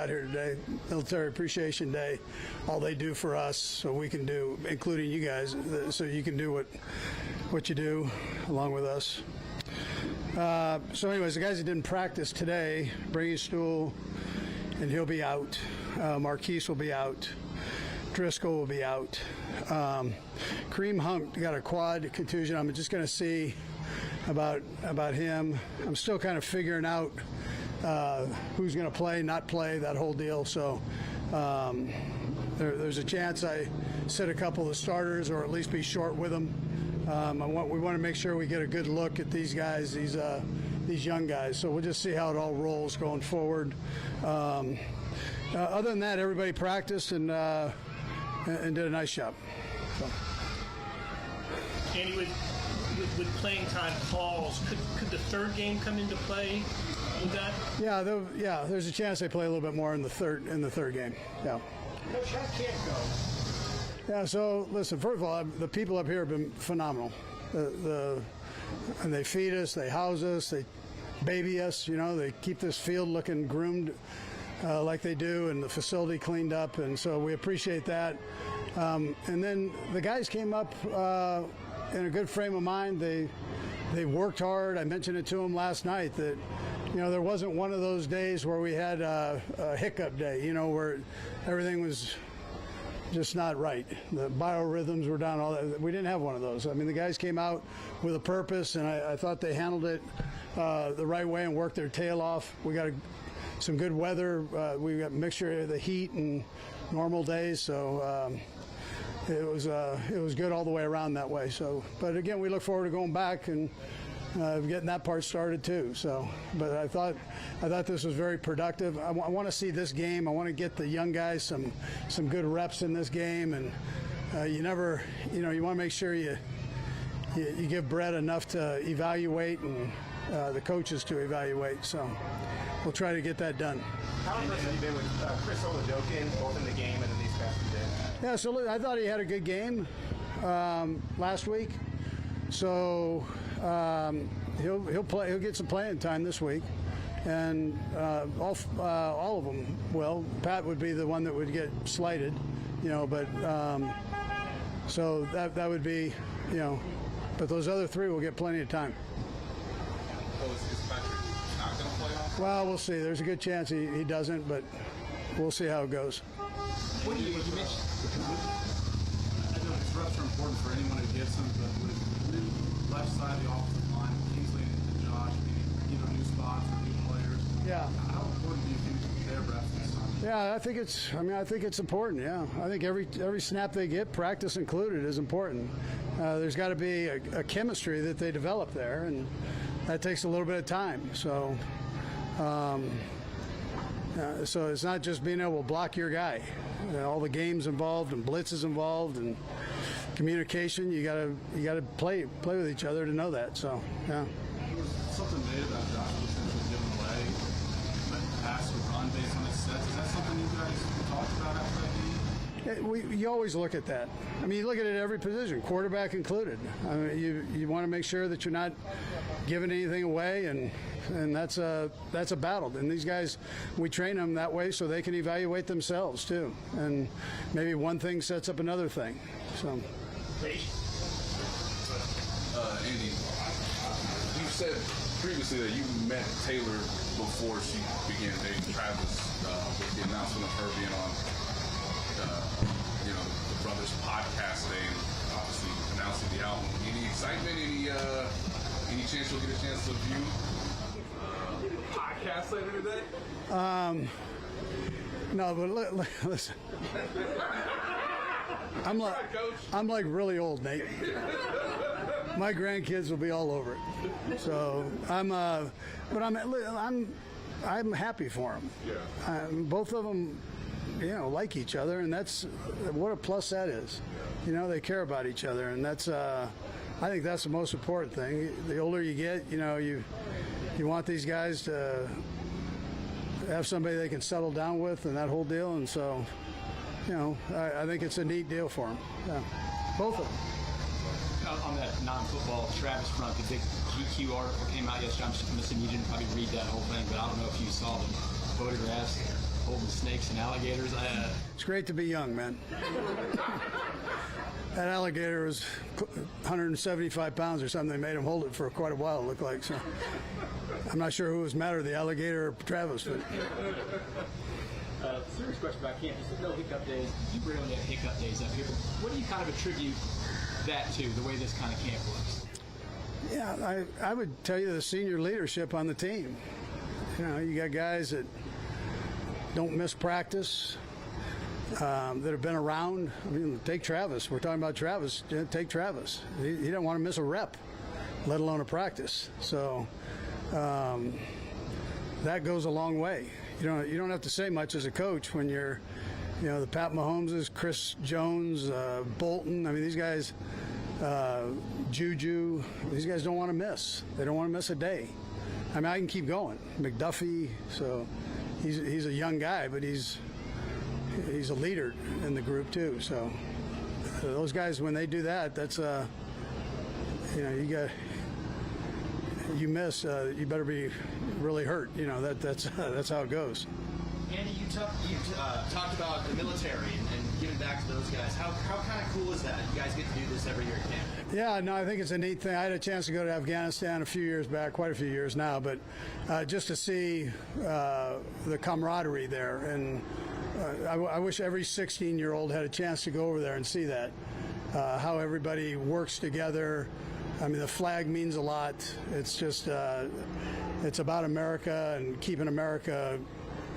out here today, Military Appreciation Day, all they do for us so we can do, including you guys, so you can do what you do along with us. So anyways, the guys that didn't practice today, Brady Stool, and he'll be out. Marquise will be out. Driscoll will be out. Kareem Hunt got a quad contusion. I'm just going to see about him. I'm still kind of figuring out who's going to play, not play, that whole deal. So there's a chance I sit a couple of the starters or at least be short with them. We want to make sure we get a good look at these guys, these young guys. So we'll just see how it all rolls going forward. Other than that, everybody practiced and did a nice job. So. Andy, with playing time calls, could the third game come into play with that? Yeah, there's a chance they play a little bit more in the third game. Yeah. Coach, how can't go? Yeah. So listen, first of all, the people up here have been phenomenal. And they feed us, they house us, they baby us. You know, they keep this field looking groomed like they do, and the facility cleaned up, and so we appreciate that. And then the guys came up in a good frame of mind. They worked hard. I mentioned it to them last night that, you know, there wasn't one of those days where we had a hiccup day, you know, where everything was just not right. The biorhythms were down, all that. We didn't have one of those. I mean, the guys came out with a purpose, and I thought they handled it the right way and worked their tail off. We got some good weather. We got a mixture of the heat and normal days, so it was good all the way around that way. So, but again, we look forward to going back and getting that part started too. So, but I thought this was very productive. I want to see this game. I want to get the young guys some good reps in this game, and you want to make sure you give Brett enough to evaluate and the coaches to evaluate. So we'll try to get that done. How impressed have you been with Chris Olajokin, both in the game and in these past few days? Yeah, so I thought he had a good game last week. So he'll play. He'll get some playing time this week, and all of them will. Pat would be the one that would get slighted, you know. But so that would be, you know. But those other three will get plenty of time. Is Patrick not going to play on? Well, we'll see. There's a good chance he doesn't, but we'll see how it goes. What do you mention? I know his reps are important for anyone who gets them, but with the left side of the offensive line, Kingsley and Josh, new spots or new players. Yeah. How important do you think their reps this time? Yeah, I think it's important. Yeah, I think every snap they get, practice included, is important. There's got to be a chemistry that they develop there, and that takes a little bit of time. So, so it's not just being able to block your guy. All the games involved and blitzes involved and communication. You gotta play with each other to know that. So, yeah. Something made about Josh potentially giving away, but pass or run based on his sets. Is that something you guys talked about after that game? You always look at that. I mean, you look at it at every position, quarterback included. I mean, you want to make sure that you're not giving anything away, and that's a battle. And these guys, we train them that way so they can evaluate themselves too. And maybe one thing sets up another thing. So, Andy, you said previously that you met Taylor before she began dating Travis with the announcement of her being on. The Brothers podcast today, and obviously announcing the album. Any excitement? Any chance you'll get a chance to view the podcast later today? No, but listen. I'm like really old, Nate. My grandkids will be all over it. So I'm happy for them. Yeah. Both of them, like each other, and that's what a plus that is. They care about each other, and that's I think that's the most important thing. The older you get, you want these guys to have somebody they can settle down with and that whole deal, and so I think it's a neat deal for them. Yeah. Both of them. On that non-football Travis front, the big GQ article came out yesterday. I'm assuming you didn't probably read that whole thing, but I don't know if you saw the photographs. holding snakes and alligators. It's great to be young, man. That alligator was 175 pounds or something. They made him hold it for quite a while, it looked like. So I'm not sure who was madder, the alligator or Travis. But Serious question about camp. You said no hiccup days. You rarely have hiccup days up here. But what do you kind of attribute that to, the way this kind of camp works? yeah, I would tell you the senior leadership on the team. You know, you got guys that don't miss practice, that have been around. I mean, take Travis. We're talking about Travis. Take Travis. He didn't want to miss a rep, let alone a practice. So that goes a long way. You don't have to say much as a coach when you're, the Pat Mahomeses, Chris Jones, Bolton. I mean, these guys, Juju. These guys don't want to miss. They don't want to miss a day. I mean, I can keep going. McDuffie. So he's a young guy, but he's a leader in the group too. So those guys, when they do that, that's you miss, you better be really hurt. That's how it goes. Andy, you talked about the military and giving back to those guys. How kind of cool is that? You guys get to do this every year at camp. Yeah, no, I think it's a neat thing. I had a chance to go to Afghanistan a few years back, quite a few years now, but just to see the camaraderie there. And I wish every 16-year-old had a chance to go over there and see that, how everybody works together. I mean, the flag means a lot. It's just, it's about America and keeping America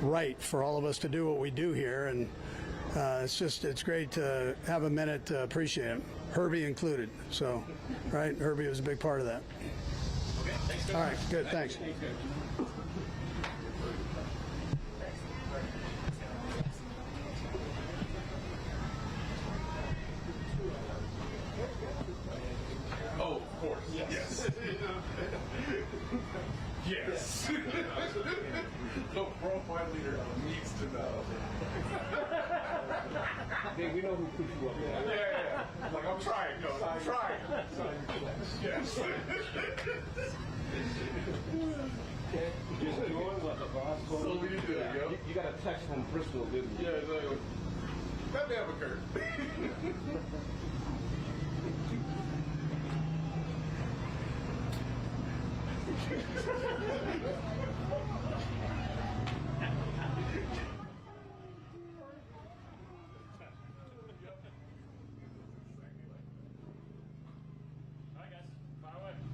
right for all of us to do what we do here. And it's great to have a minute to appreciate him, Herbie included. So, right, Herbie was a big part of that. Okay, thanks. All right, good, thanks. Oh, of course. Yes. Yes. The profile leader needs to know. Hey, we know who put you up. Yeah. Like, I'm trying, Coach. I'm trying. Yes. Just doing what the boss told So we did it, yo. You got a text from Bristol, didn't you? Yeah, exactly. That may have occurred.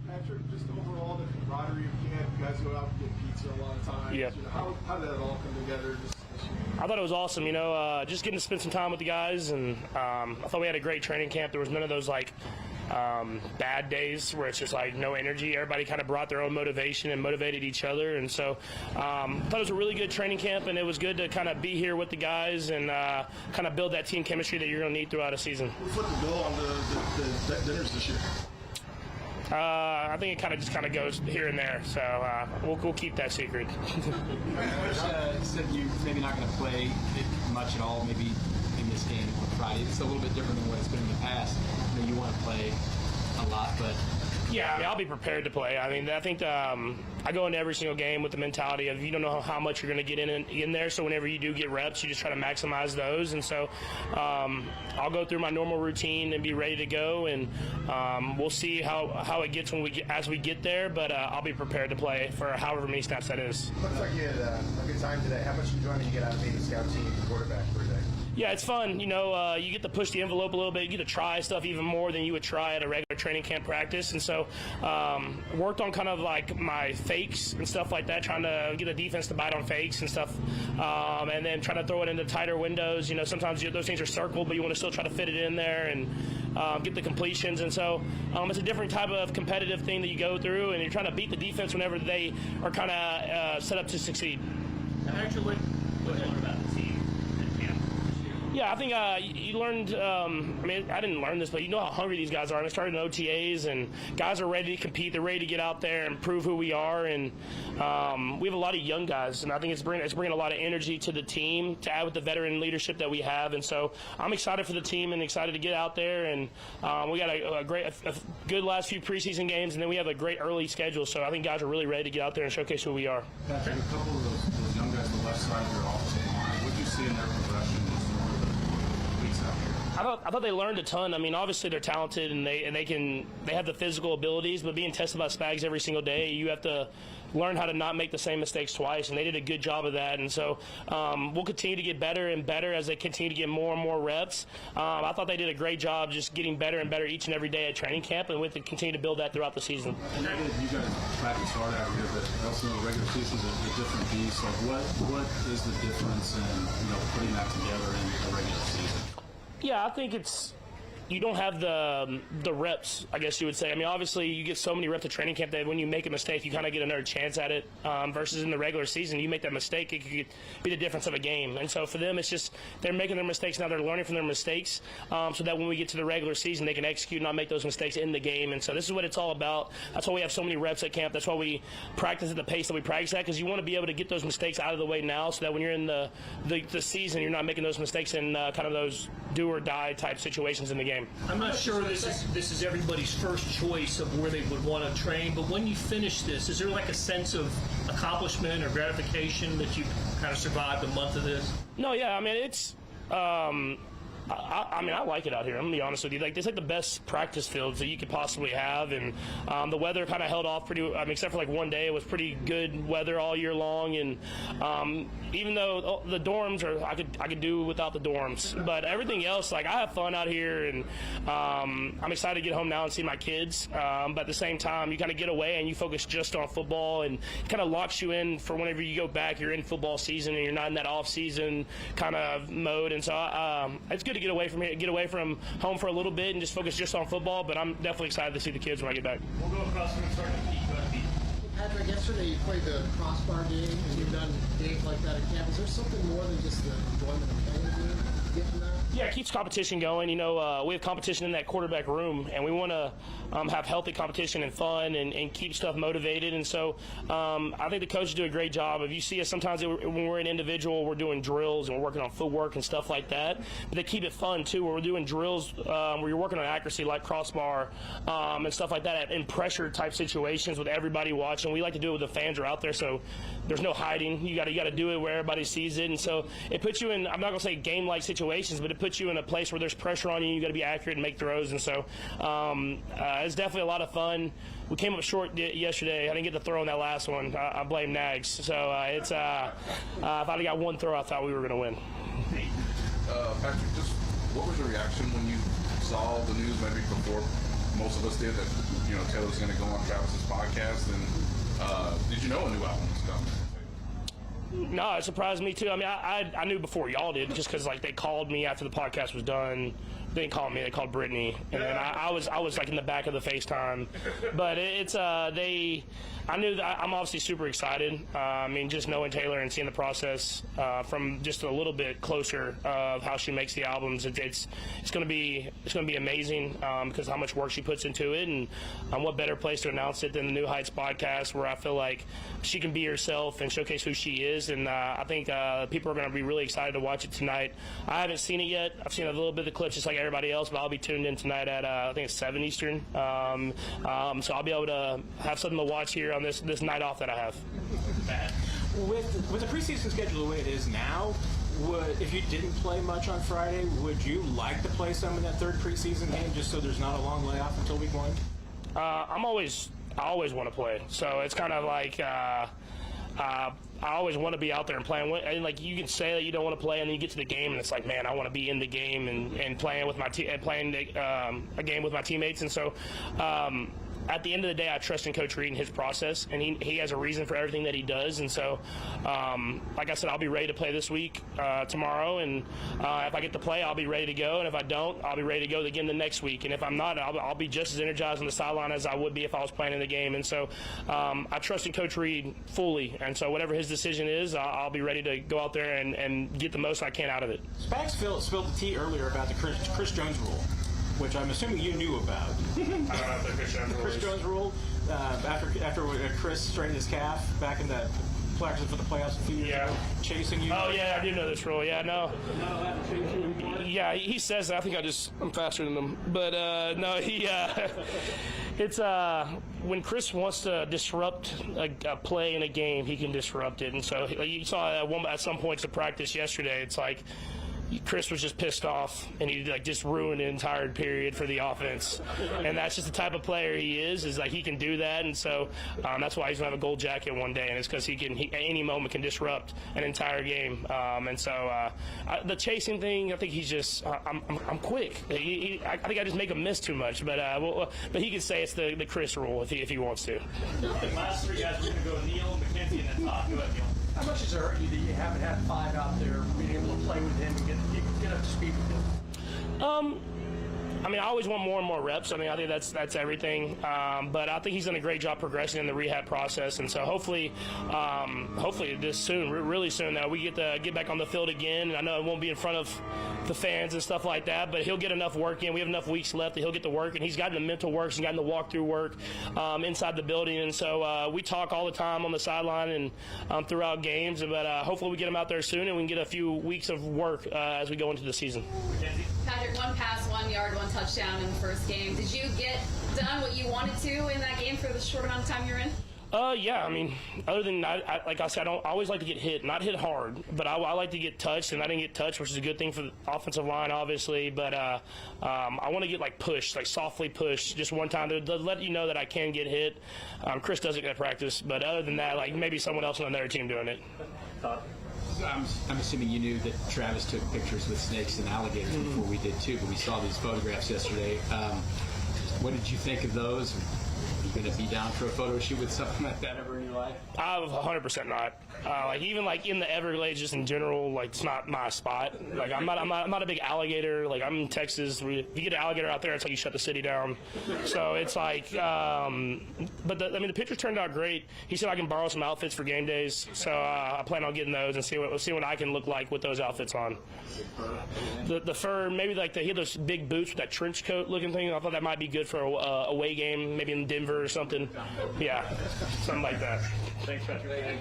Patrick, just overall the camaraderie of camp, you guys go out and get pizza a lot of times. Yeah. How did that all come together? I thought it was awesome, just getting to spend some time with the guys, and I thought we had a great training camp. There was none of those bad days where it's just like no energy. Everybody kind of brought their own motivation and motivated each other, and so I thought it was a really good training camp, and it was good to kind of be here with the guys and kind of build that team chemistry that you're going to need throughout a season. What's the goal on the dinners this year? I think it kind of goes here and there, so we'll keep that secret. Coach said you maybe not going to play much at all, maybe in this game on Friday. It's a little bit different than what it's been in the past. You want to play a lot, but yeah, I'll be prepared to play. I mean, I think I go into every single game with the mentality of you don't know how much you're going to get in there, so whenever you do get reps, you just try to maximize those. And so I'll go through my normal routine and be ready to go, and we'll see how it gets as we get there. But I'll be prepared to play for however many snaps that is. Looks like you had a good time today. How much enjoyment you get out of being the scout team quarterback for today? Yeah, it's fun. You get to push the envelope a little bit. You get to try stuff even more than you would try at a regular training camp practice. And so worked on kind of like my fakes and stuff like that, trying to get the defense to bite on fakes and stuff, and then trying to throw it into tighter windows. Sometimes those things are circled, but you want to still try to fit it in there and get the completions. And so it's a different type of competitive thing that you go through, and you're trying to beat the defense whenever they are kind of set up to succeed. Actually, what did you learn about the team? Yeah, I think you learned, I didn't learn this, but you know how hungry these guys are. And I started in OTAs, and guys are ready to compete. They're ready to get out there and prove who we are. And we have a lot of young guys, and I think it's bringing a lot of energy to the team to add with the veteran leadership that we have. And so I'm excited for the team and excited to get out there. And we got a good last few preseason games, and then we have a great early schedule. So I think guys are really ready to get out there and showcase who we are. Patrick, a couple of those young guys on the left side of your offensive line, in their progression over the weeks out here? I thought they learned a ton. I mean, obviously they're talented and they have the physical abilities, but being tested by Spags every single day, you have to learn how to not make the same mistakes twice, and they did a good job of that. And so we'll continue to get better and better as they continue to get more and more reps. I thought they did a great job just getting better and better each and every day at training camp, and we have to continue to build that throughout the season. And you guys practice hard out here, but also the regular season's a different beast. Like what is the difference in putting that together in the regular season? Yeah, I think you don't have the reps, I guess you would say. I mean, obviously, you get so many reps at training camp that when you make a mistake, you kind of get another chance at it. Versus in the regular season, you make that mistake, it could be the difference of a game. And so for them, it's just they're making their mistakes now. They're learning from their mistakes, so that when we get to the regular season, they can execute and not make those mistakes in the game. And so this is what it's all about. That's why we have so many reps at camp. That's why we practice at the pace that we practice at, because you want to be able to get those mistakes out of the way now, so that when you're in the season, you're not making those mistakes in kind of those do or die type situations in the game. I'm not sure this is everybody's first choice of where they would want to train, but when you finish this, is there like a sense of accomplishment or gratification that you kind of survived a month of this? No, yeah, I mean, it's I like it out here. I'm gonna be honest with you. Like, it's like the best practice fields that you could possibly have, and the weather kind of held off pretty. I mean, except for like one day, it was pretty good weather all year long. And even though the dorms are, I could do without the dorms, but everything else, like, I have fun out here, and I'm excited to get home now and see my kids. But at the same time, you kind of get away and you focus just on football, and it kind of locks you in for whenever you go back. You're in football season, and you're not in that off season kind of mode. And so it's good to get away from here, get away from home for a little bit and just focus just on football, but I'm definitely excited to see the kids when I get back. We'll go across and start to Pete. Patrick, yesterday you played the crossbar game, and you've done games like that at camp. Is there something more than just the enjoyment of playing the game you get from that? Yeah, it keeps competition going. You know, we have competition in that quarterback room, and we want to have healthy competition and fun and keep stuff motivated. And so I think the coaches do a great job. If you see us sometimes when we're in individual, we're doing drills and we're working on footwork and stuff like that. But they keep it fun, too, where we're doing drills where you're working on accuracy like crossbar and stuff like that in pressure-type situations with everybody watching. We like to do it with the fans are out there, so there's no hiding. You got to do it where everybody sees it. And so it puts you in, I'm not going to say game-like situations, but it puts you in a place where there's pressure on you. You got to be accurate and make throws. And so it's definitely a lot of fun. We came up short yesterday. I didn't get the throw in that last one. I blame Nags. So if I'd have got one throw, I thought we were going to win. Patrick, just what was your reaction when you saw the news maybe before most of us did that Taylor's going to go on Travis's podcast? And did you know a new album was coming? No, it surprised me too. I mean, I knew before y'all did, just because like they called me after the podcast was done. They didn't call me; they called Brittany, and then I was like in the back of the FaceTime. But I knew that I'm obviously super excited. I mean, just knowing Taylor and seeing the process from just a little bit closer of how she makes the albums, it's going to be amazing because how much work she puts into it, and what better place to announce it than the New Heights podcast, where I feel like she can be herself and showcase who she is. And I think people are going to be really excited to watch it tonight. I haven't seen it yet. I've seen a little bit of the clips just like everybody else, but I'll be tuned in tonight at I think it's 7 Eastern. So I'll be able to have something to watch here on this night off that I have. With the preseason schedule the way it is now, if you didn't play much on Friday, would you like to play some in that third preseason game just so there's not a long layoff until week 1? I always want to play. So it's kind of like I always want to be out there and playing. And like, you can say that you don't want to play, and then you get to the game, and it's like, man, I want to be in the game and playing with my playing a game with my teammates. And so at the end of the day, I trust in Coach Reid and his process, and he has a reason for everything that he does. And so, like I said, I'll be ready to play this week, tomorrow, and if I get to play, I'll be ready to go. And if I don't, I'll be ready to go again the next week. And if I'm not, I'll be just as energized on the sideline as I would be if I was playing in the game. And so I trust in Coach Reid fully. And so whatever his decision is, I'll be ready to go out there and get the most I can out of it. Spags spilled the tea earlier about the Chris Jones rule, which I'm assuming you knew about. I don't know if the Chris Jones rule Chris Jones rule, after Chris strained his calf back in that practicing for the playoffs a few years ago, chasing you. Oh yeah, I do know this rule. Yeah, no. Not allowed to chase you anymore? Yeah, he says that. I think I'm faster than him. But no, it's when Chris wants to disrupt a play in a game, he can disrupt it. And so you saw at some points of practice yesterday, it's like Chris was just pissed off, and he just ruined an entire period for the offense. And that's just the type of player he is like he can do that. And so that's why he's going to have a gold jacket one day, and it's because he at any moment can disrupt an entire game. And so the chasing thing, I think he's just I'm quick. I think I just make him miss too much. But he can say it's the Chris rule if he wants to. The last three guys are going to go Neil, McKenzie, and then Todd. Go ahead, Neil. How much has it hurt you that you haven't had 5 out there, being able to play with him and get up to speed with him? I mean, I always want more and more reps. I mean, I think that's everything. But I think he's done a great job progressing in the rehab process, and so hopefully this soon, really soon, that we get to get back on the field again. And I know it won't be in front of the fans and stuff like that, but he'll get enough work in. We have enough weeks left that he'll get the work, and he's gotten the mental work, he's gotten the walkthrough work inside the building, and so we talk all the time on the sideline and throughout games. But hopefully we get him out there soon, and we can get a few weeks of work as we go into the season. Patrick, 1 pass, 1 yard, 1 touchdown in the first game. Did you get done what you wanted to in that game for the short amount of time you're in? Yeah, I mean, other than like I said, I always like to get hit, not hit hard, but I like to get touched, and I didn't get touched, which is a good thing for the offensive line, obviously. But I want to get pushed, softly pushed, just one time to let you know that I can get hit. Chris does it at practice, but other than that, maybe someone else on another team doing it. I'm assuming you knew that Travis took pictures with snakes and alligators before we did too, but we saw these photographs yesterday. What did you think of those? Are you going to be down for a photo shoot with something like that ever in your life? I was 100% not. Even in the Everglades, just in general, it's not my spot. I'm not a big alligator. I'm in Texas. If you get an alligator out there, it's like you shut the city down. So it's but the pictures turned out great. He said I can borrow some outfits for game days, so I plan on getting those and see what I can look like with those outfits on. The fur, maybe he had those big boots with that trench coat looking thing. I thought that might be good for a away game, maybe in Denver or something. Yeah, something like that. Thanks, Patrick.